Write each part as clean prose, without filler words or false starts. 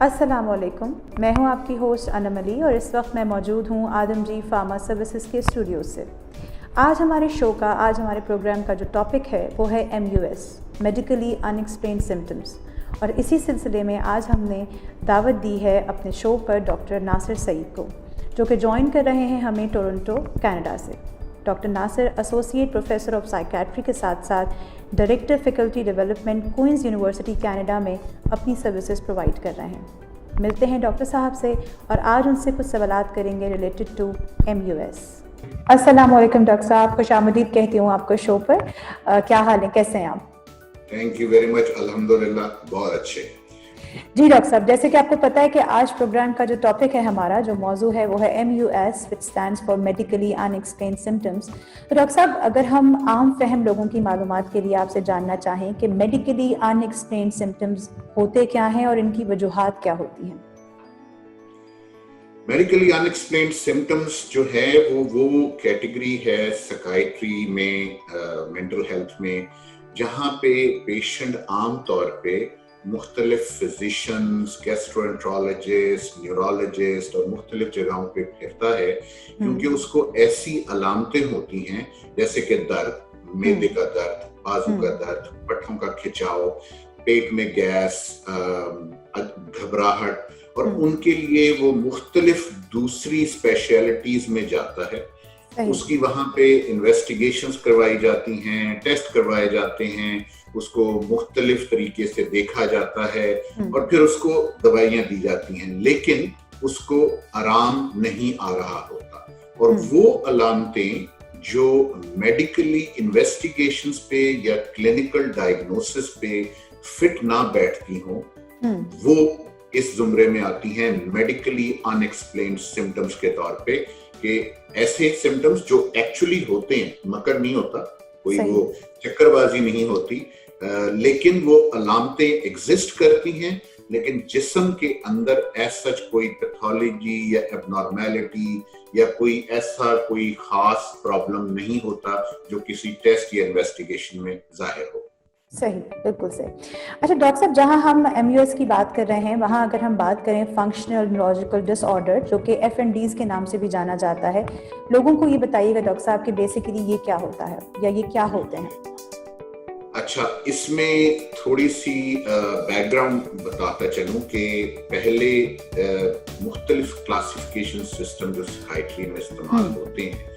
अस्सलामुअलैकुम, मैं हूं आपकी होस्ट अनम अली और इस वक्त मैं मौजूद हूं आदमजी फार्मा सर्विसेज के स्टूडियो से। आज हमारे प्रोग्राम का जो टॉपिक है वो है MUS, मेडिकली अनएक्सप्लेन्ड सिम्टम्स। और इसी सिलसिले में आज हमने दावत दी है अपने शो पर डॉक्टर नासिर सईद को, जो कि ज्वाइन कर रहे हैं हमें टोरंटो कनाडा से। Doctor Nasir associate professor of psychiatry के साथ साथ director faculty development Queens university Canada में अपनी सर्विसेज प्रोवाइड कर रहे हैं। मिलते हैं डॉक्टर साहब से और आज उनसे कुछ सवालात करेंगे रिलेटेड टू MUS। अस्सलाम वालेकुम डॉक्टर साहब, खुशामदीद कहती हूँ आपको शो पर। क्या हाल है, कैसे हैं आप? थैंक यू वेरी मच, अल्हम्दुलिल्लाह बहुत अच्छे। जी डॉक्टर साहब, जैसे कि आपको पता है कि आज प्रोग्राम का जो टॉपिक है, हमारा जो मौजू है वो है MUS, which stands for medically unexplained symptoms. तो डॉक्टर साहब, अगर हम आम फहम लोगों की मालूमात के लिए आपसे जानना चाहें कि मेडिकली अनएक्सप्लेन्ड सिम्टम्स होते क्या हैं और इनकी वजूहात क्या होती हैं? मेडिकली अनएक्सप्लेन्ड सिम्टम्स जो है वो कैटेगरी है साइकियाट्री में, मेंटल हेल्थ में, जहाँ पे पेशेंट आम तौर पे मुख्तलिफ फिजिशियंस, गैस्ट्रोएंट्रोलॉजिस्ट, न्यूरोलॉजिस्ट और मुख्तलिफ जगहों पे फिरता है, क्योंकि उसको ऐसी अलामतें होती हैं जैसे कि दर्द, मैदे का दर्द, बाजू का दर्द, पट्टों का खिंचाव, पेट में गैस, घबराहट, और उनके लिए वो मुख्तलिफ दूसरी स्पेशलिटीज में जाता है। उसकी वहां पे इन्वेस्टिगेशंस करवाई जाती हैं, टेस्ट करवाए जाते हैं, उसको मुख्तलिफ तरीके से देखा जाता है और फिर उसको दवाइयां दी जाती हैं, लेकिन उसको आराम नहीं आ रहा होता। और वो अलामतें जो मेडिकली इन्वेस्टिगेशंस पे या क्लिनिकल डायग्नोसिस पे फिट ना बैठती हों, वो इस जुमरे में आती हैं मेडिकली अनएक्सप्लेन्ड सिम्टम्स के तौर पे, कि ऐसे सिम्टम्स जो एक्चुअली होते हैं, मकर नहीं होता, कोई वो चक्करबाजी नहीं होती, लेकिन वो अलामतें एग्जिस्ट करती हैं, लेकिन जिस्म के अंदर ऐसा कोई पैथोलॉजी या एबनॉर्मेलिटी या कोई खास प्रॉब्लम नहीं होता जो किसी टेस्ट या इन्वेस्टिगेशन में जाहिर हो। सही, बिल्कुल सही। अच्छा डॉक्टर साहब, जहां हम MUS की बात कर रहे हैं, वहां अगर हम बात करें फंक्शनल न्यूरोलॉजिकल डिसऑर्डर, जो कि FNDs के नाम से भी जाना जाता है, लोगों को ये बताइएगा डॉक्टर साहब कि बेसिकली ये क्या होता है या ये क्या होते हैं? अच्छा, इसमें थोड़ी सी बैकग्राउंड बताता चलूं कि पहले मुख्तलिफ क्लासिफिकेशन सिस्टम जो साइकियाट्री में इस्तेमाल होते हैं,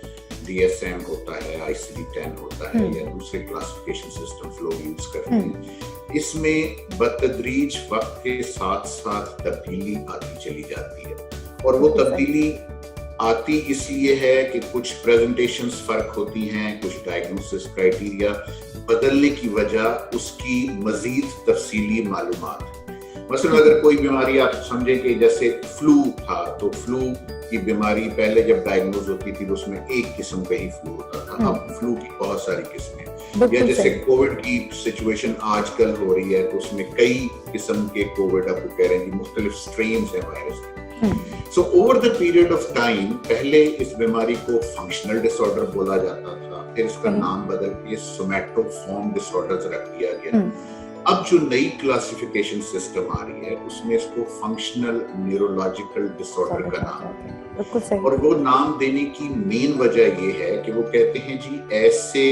DSM होता है, ICD-10 होता है, या दूसरे क्लासिफिकेशन सिस्टम्स लोग यूज करते हैं। इसमें बतदरीज वक्त के साथ साथ तब्दीली आती चली जाती है, और वो तब्दीली आती इसलिए है कि कुछ प्रेजेंटेशंस फर्क होती हैं, कुछ डायग्नोसिस क्राइटेरिया बदलने की वजह उसकी मजीद तफसीली मालूमात। मसलन अगर कोई बीमारी आप समझें कि जैसे फ्लू था, तो फ्लू की बीमारी पहले जब डायग्नोज होती थी तो उसमें एक किस्म का ही फ्लू होता था, अब फ्लू की बहुत सारी किस्में। या जैसे कोविड की सिचुएशन आजकल हो रही है, तो उसमें कई किस्म के कोविड आपको कह रहे हैं कि मुख्तलिफ स्ट्रेन्स हैं वायरस के। So over the period of time पहले इस बीमारी को फंक्शनल डिसऑर्डर बोला जाता था, फिर इसका नाम बदल के सोमैटोफॉर्म डिसऑर्डर्स रख दिया गया। अब जो नई क्लासिफिकेशन सिस्टम आ रही है, उसमें इसको फंक्शनल न्यूरोलॉजिकल डिसऑर्डर का नाम है, और वो नाम देने की मेन वजह ये है कि वो कहते हैं जी ऐसे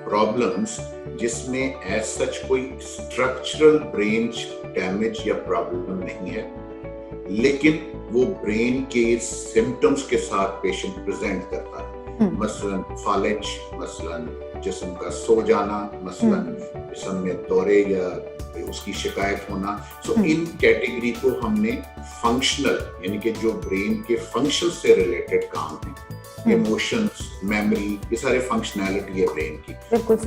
प्रॉब्लम्स जिसमें एज सच कोई स्ट्रक्चरल ब्रेन डैमेज या प्रॉब्लम नहीं है, लेकिन वो ब्रेन के सिम्टम्स के साथ पेशेंट प्रेजेंट करता है। मसलन फालिज, मसलन जिस्म का सो जाना, मसलन जिस्म में दौरे या उसकी शिकायत होना। सो इन कैटेगरी को हमने फंक्शनल, यानी कि जो ब्रेन के फंक्शन से रिलेटेड काम है, इमोशंस, मेमोरी, ये सारे फंक्शनैलिटी है ब्रेन की,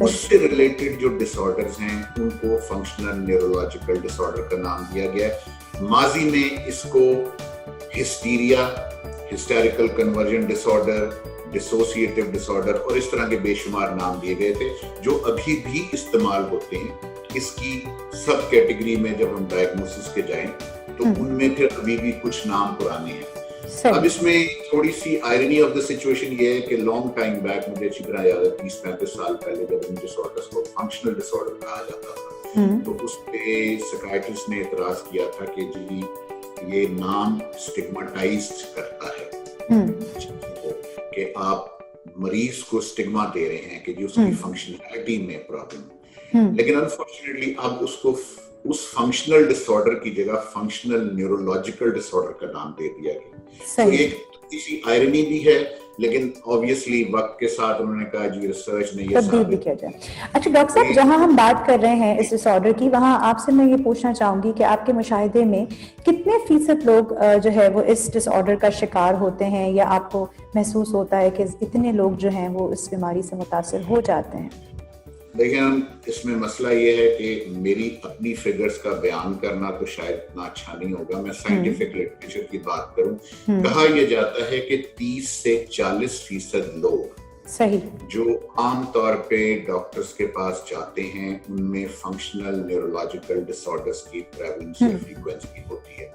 उससे रिलेटेड जो डिसऑर्डर्स हैं उनको फंक्शनल न्यूरोलॉजिकल डिसऑर्डर का नाम दिया गया है। माजी में इसको hysteria, hysterical conversion disorder, dissociative disorder और इस तरह के बेशुमार नाम दिए गए थे, जो अभी भी इस्तेमाल होते हैं। इसकी सब कैटेगरी में जब हम डायग्नोसिस के जाएं तो उनमें फिर अभी भी कुछ नाम पुराने हैं। अब इसमें थोड़ी सी आयरनी ऑफ द सिचुएशन ये है कि लॉन्ग टाइम बैक, मुझे अच्छी तरह याद है, 30-35 साल पहले जब इन डिसऑर्डर्स को फंक्शनल डिसऑर्डर कहा जाता था, तो उस पे साइकियाट्रिस्ट ने एतराज किया था कि जी ये नाम स्टिग्मेटाइज्ड करता है कि आप मरीज को स्टिग्मा दे रहे हैं कि उसकी फंक्शनैलिटी में प्रॉब्लम, लेकिन अनफॉर्चुनेटली अब उसको उस फंक्शनल डिसऑर्डर की जगह फंक्शनल न्यूरोलॉजिकल डिसऑर्डर का नाम दे दिया गया। तो एक इसी आयरनी भी है, लेकिन ऑब्वियसली वक्त के साथ उन्होंने कहा जी रिसर्च ने ये तब्दील किया जाए। अच्छा डॉक्टर साहब, जहां हम बात कर रहे हैं इस डिसऑर्डर की, वहां आपसे मैं ये पूछना चाहूंगी कि आपके मुशाहिदे में कितने फीसद लोग जो है वो इस डिसऑर्डर का शिकार होते हैं, या आपको महसूस होता है कि इतने लोग जो हैं वो इस बीमारी से मुतासिर हो जाते हैं? देखिए, इसमें मसला ये है कि मेरी अपनी फिगर्स का बयान करना तो शायद इतना अच्छा नहीं होगा। मैं साइंटिफिक लिटरेचर की बात करूं, कहा यह जाता है कि 30 से 40% लोग सही जो आमतौर पे डॉक्टर्स के पास जाते हैं उनमें फंक्शनल न्यूरोलॉजिकल डिसऑर्डर्स की प्रेवलेंस या फ्रीक्वेंसी होती है।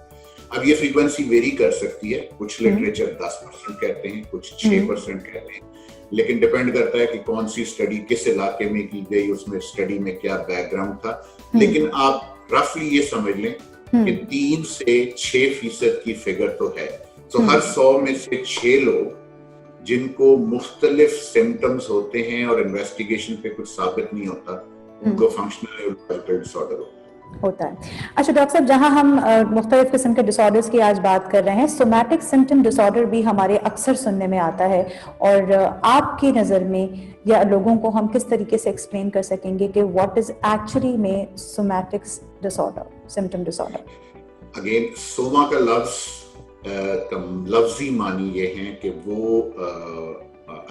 अब ये फ्रीक्वेंसी वेरी कर सकती है, कुछ लिटरेचर 10% कहते हैं, कुछ 6% कहते हैं, लेकिन डिपेंड करता है कि कौन सी स्टडी किस इलाके में की गई, उसमें स्टडी में क्या बैकग्राउंड था। लेकिन आप रफली ये समझ लें कि 3 से 6% की फिगर तो है। तो हर 100 में से 6 लोग जिनको मुख्तलिफ सिम्टम्स होते हैं और इन्वेस्टिगेशन पे कुछ साबित नहीं होता, उनको फंक्शनल न्यूरोलॉजिकल डिसऑर्डर होता है। अच्छा डॉक्टर साहब, जहां हम मुख्तलिफ किस्म के डिसऑर्डर्स की आज बात कर रहे हैं, सोमैटिक सिम्टम डिसऑर्डर भी हमारे अक्सर सुनने में आता है, और आपकी नज़र में या लोगों को हम किस तरीके से एक्सप्लेन कर सकेंगे कि व्हाट इज एक्चुअली में somatic disorder, symptom disorder? Again, Soma का लफ्जी मानी ये है कि वो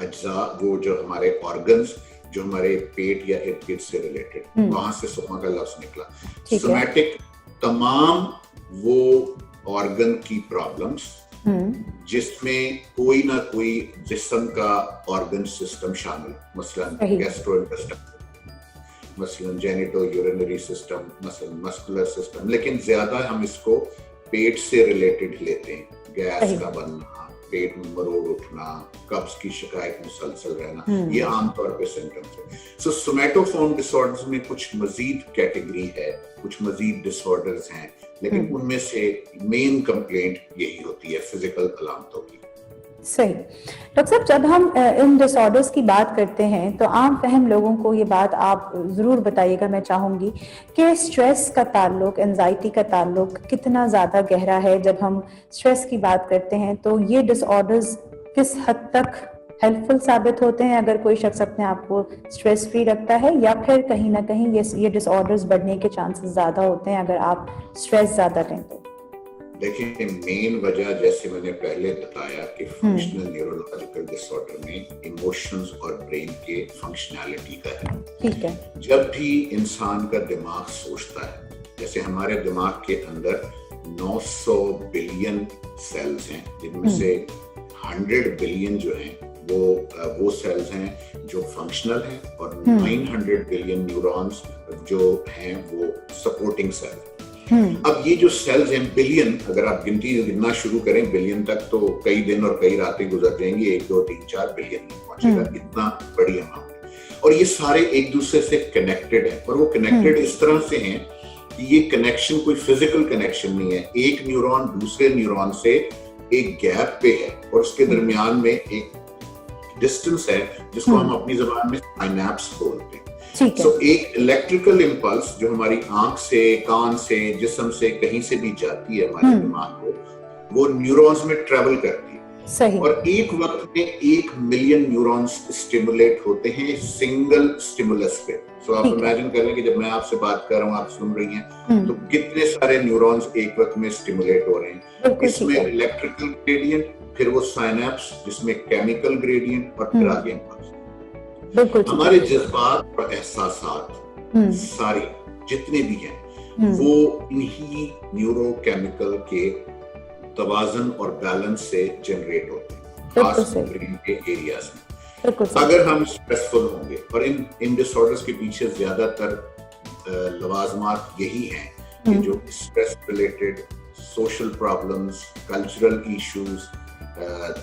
अज्जा, वो जो हमारे ऑर्गन्स जो हमारे पेट या इर्द गिर्द से रिलेटेड, वहां से सोमा का लफ्ज निकला। सोमैटिक तमाम वो ऑर्गन की प्रॉब्लम्स जिसमें कोई ना कोई जिस्म का ऑर्गन सिस्टम शामिल, मसलन गैस्ट्रोइंटेस्टाइनल, मसलन जेनिटो यूरिनरी सिस्टम, मसलन मस्कुलर सिस्टम, लेकिन ज्यादा हम इसको पेट से रिलेटेड लेते हैं। गैस का बनना, पेट में मरोड़ उठना, कब्ज की शिकायत मुसलसल रहना, ये आमतौर पे सिम्टम्स है। सो सोमैटोफॉर्म डिसऑर्डर्स में कुछ मजीद कैटेगरी है, कुछ मजीद डिसऑर्डर्स हैं, लेकिन उनमें से मेन कंप्लेंट यही होती है फिजिकल अलामतों की। सही। डॉक्टर साहब, जब हम इन डिसऑर्डर्स की बात करते हैं तो आम फहम लोगों को ये बात आप ज़रूर बताइएगा, मैं चाहूँगी कि स्ट्रेस का ताल्लुक, एंजाइटी का ताल्लुक कितना ज़्यादा गहरा है। जब हम स्ट्रेस की बात करते हैं तो ये डिसऑर्डर्स किस हद तक हेल्पफुल साबित होते हैं अगर कोई शख्स अपने आप को स्ट्रेस फ्री रखता है, या फिर कहीं ना कहीं ये डिसऑर्डर्स बढ़ने के चांसेस ज़्यादा होते हैं अगर आप स्ट्रेस ज़्यादा लें तो? देखिए, मेन वजह जैसे मैंने पहले बताया कि फंक्शनल न्यूरोलॉजिकल डिसऑर्डर में इमोशंस और ब्रेन के फंक्शनैलिटी का है। ठीक है। जब भी इंसान का दिमाग सोचता है, जैसे हमारे दिमाग के अंदर 900 बिलियन सेल्स हैं, जिनमें से 100 बिलियन जो हैं वो सेल्स हैं जो फंक्शनल हैं, और 900 बिलियन न्यूरॉन्स जो हैं वो सपोर्टिंग सेल। अब ये जो सेल्स हैं, बिलियन, अगर आप गिनना शुरू करें बिलियन तक तो कई दिन और कई रातें गुजर जाएंगी, 1 2 3 4 बिलियन पहुंचेगा, इतना बड़ी अमाउंट है। और ये सारे एक दूसरे से कनेक्टेड हैं, और वो कनेक्टेड इस तरह से हैं कि ये कनेक्शन कोई फिजिकल कनेक्शन नहीं है। एक न्यूरॉन दूसरे न्यूरॉन से एक गैप पे है, और उसके दरमियान में एक डिस्टेंस है जिसको हम अपनी जबान में साइनैप्स बोलते हैं। So, एक इलेक्ट्रिकल इम्पल्स जो हमारी आंख से, कान से, जिस्म से कहीं से भी जाती है हमारे दिमाग को, वो न्यूरॉन्स में ट्रेवल करती है। सही। और एक वक्त में 1 मिलियन न्यूरॉन्स स्टिमुलेट होते हैं सिंगल स्टिमुलस पे। सो आप इमेजिन कर लें कि जब मैं आपसे बात कर रहा हूँ, आप सुन रही हैं, तो कितने सारे न्यूरॉन्स एक वक्त में स्टिमुलेट हो रहे हैं। इसमें इलेक्ट्रिकल ग्रेडियंट, फिर वो साइनैप्स जिसमें केमिकल ग्रेडियंट, और फिर आगे इम्पल्स। हमारे जज्बात और एहसासात सारे जितने भी हैं वो इन्हीं न्यूरोकेमिकल के तवाज़ुन और बैलेंस से जनरेट होते हैं, खास ब्रेन के एरियाज में। अगर हम स्ट्रेसफुल होंगे, और इन डिसऑर्डर्स के पीछे ज्यादातर लवाजमात यही हैं कि जो stress related social problems, cultural issues,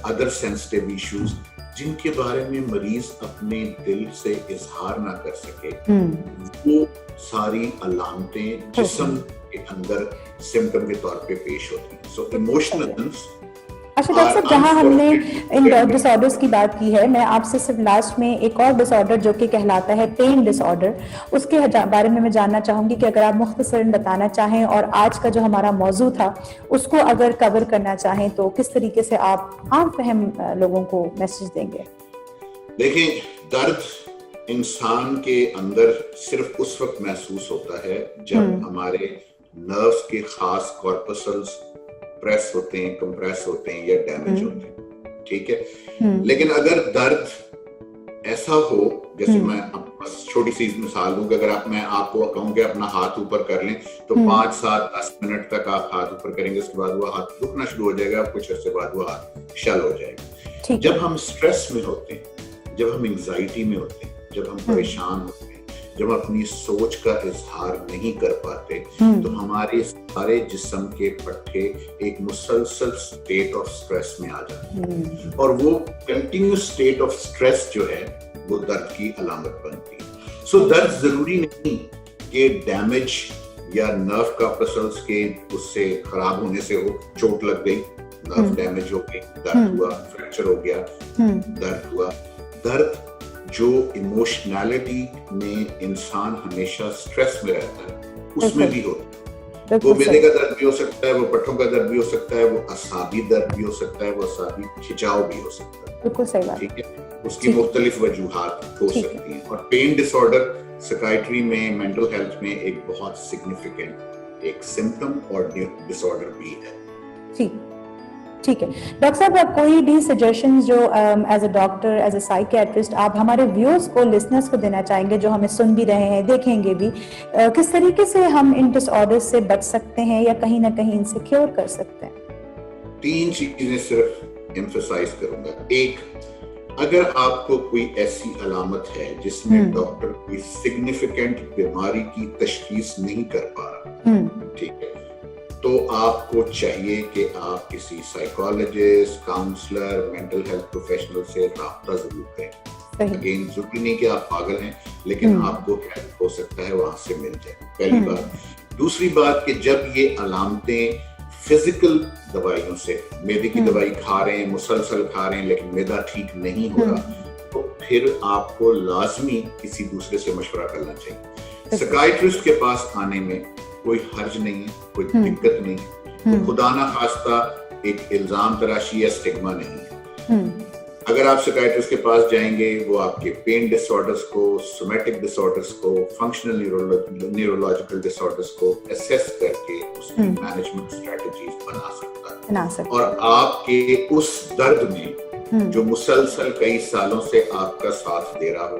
other sensitive issues, जिनके बारे में मरीज अपने दिल से इजहार ना कर सके, वो सारी अलामतें जिस्म के अंदर सिम्टम के तौर पे पेश होती हैं। सो इमोशनल्स। अच्छा डॉक्टर साहब, जहाँ हमने इन डिसऑर्डर्स की बात की है, मैं आपसे सिर्फ लास्ट में एक और डिसऑर्डर जो कि कहलाता है पेन डिसऑर्डर, उसके बारे में मैं जानना चाहूंगी कि अगर आप मुख्तसरन बताना चाहें और आज का जो हमारा मौजू था उसको अगर कवर करना चाहें तो किस तरीके से आप आम फहम लोगों को मैसेज देंगे? देखिए, दर्द इंसान के अंदर सिर्फ उस वक्त महसूस होता है जब हमारे नर्व्स के खास कॉर्पसल्स प्रेस होते हैं, कंप्रेस होते हैं या डैमेज होते हैं, ठीक है। लेकिन अगर दर्द ऐसा हो, जैसे मैं छोटी सी मिसाल दूं, अगर मैं आपको कहूं कि अपना हाथ ऊपर कर लें तो 5, 7, 10 मिनट तक आप हाथ ऊपर करेंगे, उसके बाद वो हाथ रुकना शुरू हो जाएगा, कुछ अर्से बाद वो हाथ शल हो जाएगा। जब हम स्ट्रेस में होते हैं, जब हम एंजाइटी में होते हैं, जब हम परेशान होते हैं, जब हम अपनी सोच का इजहार नहीं कर पाते, तो हमारे सारे जिस्म के पट्टे एक मुसलसल स्टेट ऑफ स्ट्रेस में आ जाते हैं, और वो कंटिन्यूस स्टेट ऑफ स्ट्रेस जो है वो दर्द की अलामत बनती है। सो दर्द जरूरी नहीं कि डैमेज या नर्व कॉर्पसल्स के उससे खराब होने से हो, चोट लग गई, नर्व डैमेज हो गई, दर्द हुआ, फ्रैक्चर हो गया, दर्द हुआ। दर्द जो इमोशनैलिटी में इंसान हमेशा स्ट्रेस में रहता है, उसमें भी होता है। वो बेले का दर्द भी हो सकता है, वो पट्टों का दर्द भी हो सकता है, वो असाबी दर्द भी हो सकता है, वो असाबी खिंचाव भी हो सकता है। बिल्कुल सही बात। ठीक है, उसकी मुख्तलिफ वजूहात हो सकती हैं। और पेन डिसऑर्डर साइकियाट्री में, मेंटल हेल्थ में एक बहुत सिग्निफिकेंट एक सिम्टम और डिसऑर्डर भी है। ठीक है डॉक्टर साहब, आप कोई भी सजेशंस जो as a doctor, as a psychiatrist आप हमारे व्यूअर्स को, लिसनर्स को देना चाहेंगे जो हमें सुन भी रहे हैं, देखेंगे भी, किस तरीके से हम इन डिसऑर्डर्स से बच सकते हैं या कहीं ना कहीं इनसे क्योर कर सकते हैं? 3 चीजें सिर्फ एम्फसाइज करूंगा। एक, अगर आपको कोई ऐसी अलामत है जिसमें डॉक्टर कोई सिग्निफिकेंट बीमारी की तशखीस नहीं कर पा रहा, ठीक है, तो आपको चाहिए कि आप किसी psychologist, counsellor, mental health professional से राब्ता जरूर करें। अगेन, जरूरी नहीं कि आप पागल हैं, लेकिन आपको हेल्प हो सकता है वहां से मिल जाए, पहली बात। दूसरी बात कि जब ये अलामतें फिजिकल दवाइयों से, मैदे की दवाई खा रहे हैं, मुसलसल खा रहे हैं, लेकिन मैदा ठीक नहीं हो रहा, तो फिर आपको लाजमी किसी दूसरे से मशवरा करना चाहिए। साइकियाट्रिस्ट के पास आने में कोई हर्ज नहीं है, कोई दिक्कत नहीं है, तो खुदा ना खास्ता एक इल्जाम तराशी या स्टिग्मा नहीं है। अगर आप साइकियाट्रिस्ट के पास जाएंगे, वो आपके पेन डिसऑर्डर्स को, सोमैटिक डिसऑर्डर्स को, फंक्शनल न्यूरोलॉजिकल डिसऑर्डर्स को असेस करके उसकी मैनेजमेंट स्ट्रेटजीज बना सकता है, और आपके उस दर्द में जो मुसलसल कई सालों से आपका साथ दे रहा हो,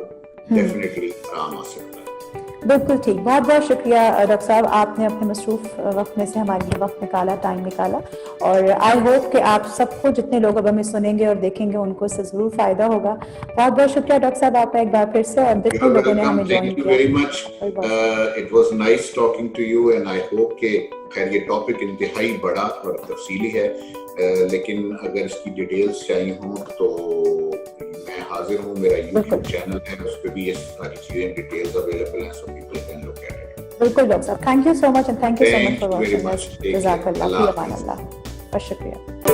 डेफिनेटली आराम आ सकता है। बिल्कुल ठीक, बहुत बहुत शुक्रिया डॉक्टर साहब, आपने अपने मसरूफ वक्त में से हमारे लिए वक्त निकाला, टाइम निकाला, और आई होप कि आप सबको, जितने लोग अब हमें सुनेंगे और देखेंगे, उनको इससे जरूर फायदा होगा। बहुत बहुत शुक्रिया डॉक्टर साहब आपका एक बार फिर से, और जितने लोगों ने हमें ज्वाइन किया। Very much, it was nice talking to you, and I hope कि खैर ये टॉपिक इंतहाई बड़ा और तफसीली है, लेकिन अगर इसकी डिटेल्स चाहिए हों तो मैं हाजिर हूँ। मेरा YouTube चैनल है, उस पे भी ये सारी चीजें डिटेल्स अवेलेबल हैं, so people can look at it. बिल्कुल डॉक्टर साहब, thank you so much, and thank you so much for watching us. जज़ाकल्लाह, बहुत शुक्रिया।